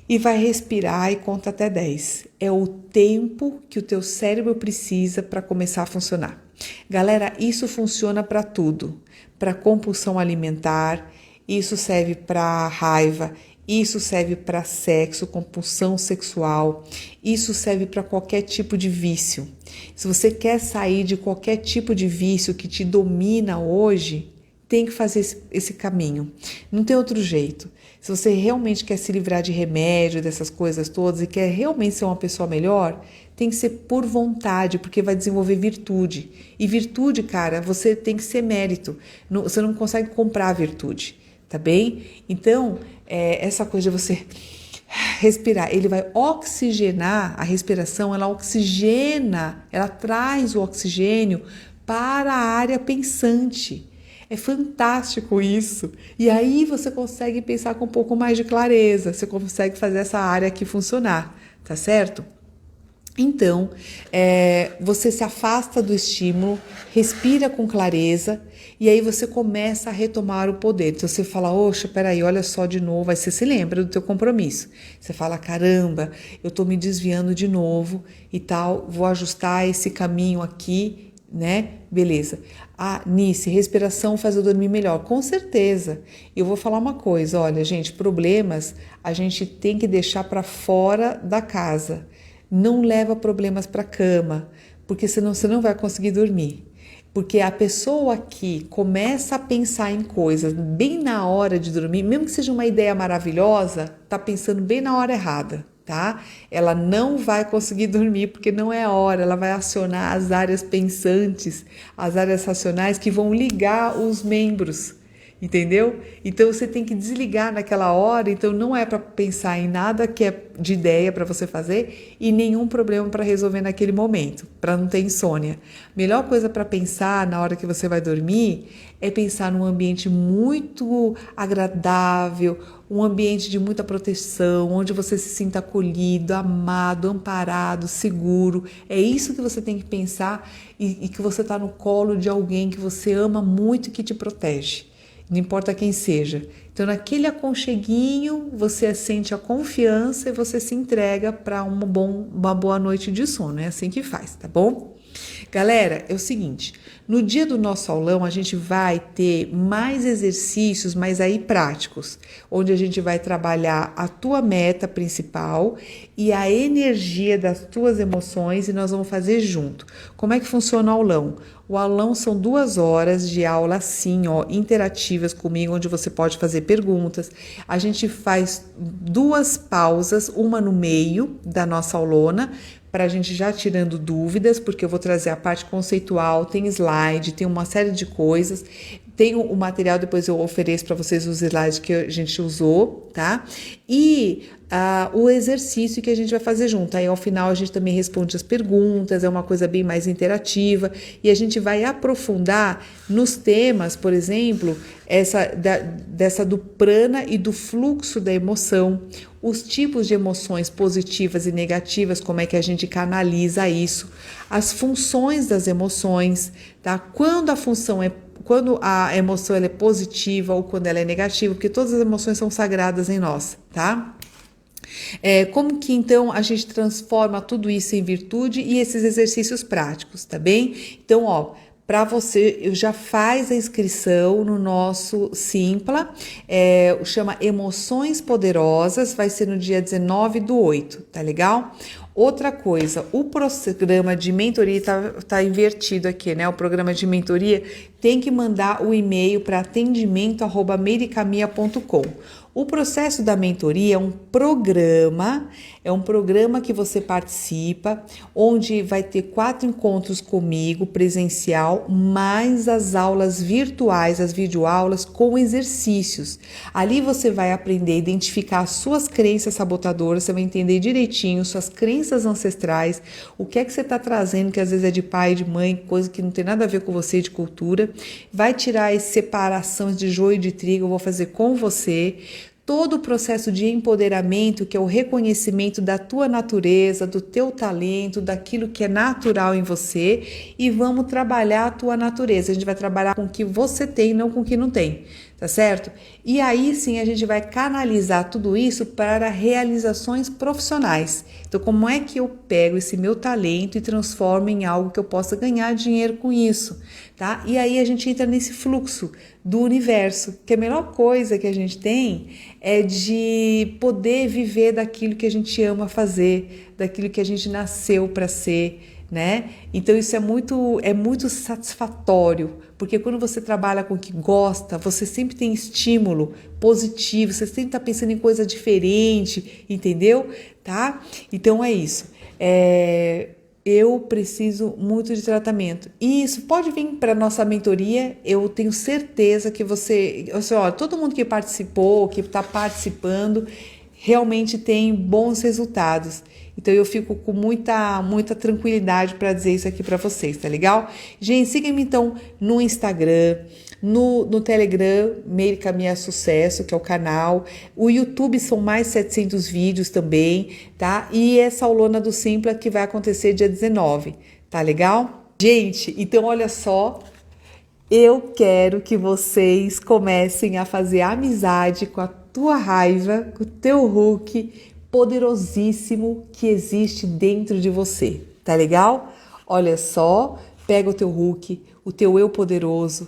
Speaker 1: e vai respirar e conta até 10. É o tempo que o teu cérebro precisa para começar a funcionar. Galera, isso funciona para tudo. Para compulsão alimentar, isso serve para raiva, Isso serve para sexo, compulsão sexual, isso serve para qualquer tipo de vício. Se você quer sair de qualquer tipo de vício que te domina hoje, tem que fazer esse caminho. Não tem outro jeito. Se você realmente quer se livrar de remédio, dessas coisas todas, e quer realmente ser uma pessoa melhor, tem que ser por vontade, porque vai desenvolver virtude. E virtude, cara, você tem que ser mérito. Você não consegue comprar a virtude, tá bem? Então, essa coisa de você respirar, ele vai oxigenar, a respiração, ela oxigena, ela traz o oxigênio para a área pensante. É fantástico isso. E aí você consegue pensar com um pouco mais de clareza, você consegue fazer essa área aqui funcionar, tá certo? Então, você se afasta do estímulo, respira com clareza e aí você começa a retomar o poder. Então você fala, oxa, peraí, olha só de novo, aí você se lembra do teu compromisso. Você fala, caramba, eu tô me desviando de novo e tal, vou ajustar esse caminho aqui, né? Beleza. Nice, respiração faz eu dormir melhor. Com certeza. Eu vou falar uma coisa, olha, gente, problemas a gente tem que deixar para fora da casa. Não leva problemas para a cama, porque senão você não vai conseguir dormir. Porque a pessoa que começa a pensar em coisas bem na hora de dormir, mesmo que seja uma ideia maravilhosa, tá pensando bem na hora errada, tá? Ela não vai conseguir dormir porque não é a hora, ela vai acionar as áreas pensantes, as áreas racionais que vão ligar os membros. Entendeu? Então você tem que desligar naquela hora, então não é para pensar em nada que é de ideia para você fazer e nenhum problema para resolver naquele momento, para não ter insônia. Melhor coisa para pensar na hora que você vai dormir é pensar num ambiente muito agradável, um ambiente de muita proteção, onde você se sinta acolhido, amado, amparado, seguro. É isso que você tem que pensar e que você está no colo de alguém que você ama muito e que te protege. Não importa quem seja. Então, naquele aconcheguinho, você sente a confiança e você se entrega para uma boa noite de sono. É assim que faz, tá bom? Galera, é o seguinte, no dia do nosso aulão a gente vai ter mais exercícios, mas aí práticos, onde a gente vai trabalhar a tua meta principal e a energia das tuas emoções e nós vamos fazer junto. Como é que funciona o aulão? O aulão são 2 horas de aula assim, ó, interativas comigo, onde você pode fazer perguntas. A gente faz 2 pausas, uma no meio da nossa aulona, para a gente já tirando dúvidas, porque eu vou trazer a parte conceitual, tem slide, tem uma série de coisas, tem o material, depois eu ofereço para vocês os slides que a gente usou, tá? E o exercício que a gente vai fazer junto. Aí ao final a gente também responde as perguntas, é uma coisa bem mais interativa e a gente vai aprofundar nos temas, por exemplo, dessa do prana e do fluxo da emoção, os tipos de emoções positivas e negativas, como é que a gente canaliza isso, as funções das emoções, tá? Quando a emoção ela é positiva ou quando ela é negativa, porque todas as emoções são sagradas em nós, tá? Como que então a gente transforma tudo isso em virtude e esses exercícios práticos, tá bem? Então, ó, para você, já faz a inscrição no nosso Simpla, chama Emoções Poderosas, vai ser no dia 19/8, tá legal? Outra coisa, o programa de mentoria tá invertido aqui, né? O programa de mentoria tem que mandar o e-mail para atendimento@meiricamia.com. O processo da mentoria é um programa que você participa, onde vai ter 4 encontros comigo, presencial, mais as aulas virtuais, as videoaulas com exercícios. Ali você vai aprender a identificar as suas crenças sabotadoras, você vai entender direitinho suas crenças ancestrais, o que é que você está trazendo, que às vezes é de pai, de mãe, coisa que não tem nada a ver com você, de cultura. Vai tirar as separações de joio e de trigo, eu vou fazer com você. Todo o processo de empoderamento, que é o reconhecimento da tua natureza, do teu talento, daquilo que é natural em você, e vamos trabalhar a tua natureza. A gente vai trabalhar com o que você tem, não com o que não tem, tá certo? E aí sim a gente vai canalizar tudo isso para realizações profissionais. Então, como é que eu pego esse meu talento e transformo em algo que eu possa ganhar dinheiro com isso, tá? E aí a gente entra nesse fluxo do universo, que a melhor coisa que a gente tem é de poder viver daquilo que a gente ama fazer, daquilo que a gente nasceu para ser, né? Então isso é muito satisfatório, porque quando você trabalha com o que gosta, você sempre tem estímulo positivo, você sempre está pensando em coisa diferente, entendeu? Tá? Então é isso. Eu preciso muito de tratamento. E isso pode vir para nossa mentoria. Eu tenho certeza que olha, todo mundo que participou, que está participando, realmente tem bons resultados. Então eu fico com muita tranquilidade para dizer isso aqui para vocês, tá legal? Gente, siga-me então no Instagram, no Telegram, Meire Caminhar Sucesso, que é o canal. O YouTube são mais 700 vídeos também, tá? E essa aulona do Simpla que vai acontecer dia 19, tá legal? Gente, então olha só, eu quero que vocês comecem a fazer amizade com a tua raiva, com o teu Hulk poderosíssimo que existe dentro de você, tá legal? Olha só, pega o teu Hulk, o teu eu poderoso,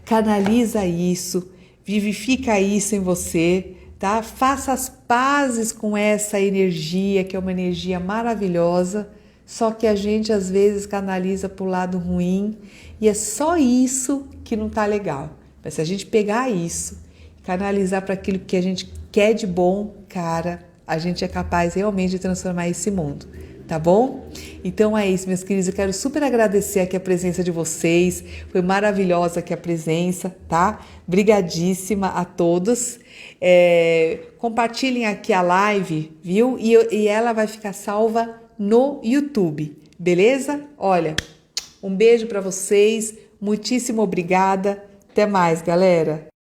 Speaker 1: canaliza isso, vivifica isso em você, tá? Faça as pazes com essa energia, que é uma energia maravilhosa, só que a gente às vezes canaliza pro lado ruim e é só isso que não tá legal. Mas se a gente pegar isso, canalizar para aquilo que a gente quer de bom, cara, a gente é capaz realmente de transformar esse mundo, tá bom? Então é isso, meus queridos, eu quero super agradecer aqui a presença de vocês, foi maravilhosa aqui a presença, tá? Brigadíssima a todos, compartilhem aqui a live, viu? E ela vai ficar salva no YouTube, beleza? Olha, um beijo para vocês, muitíssimo obrigada, até mais, galera!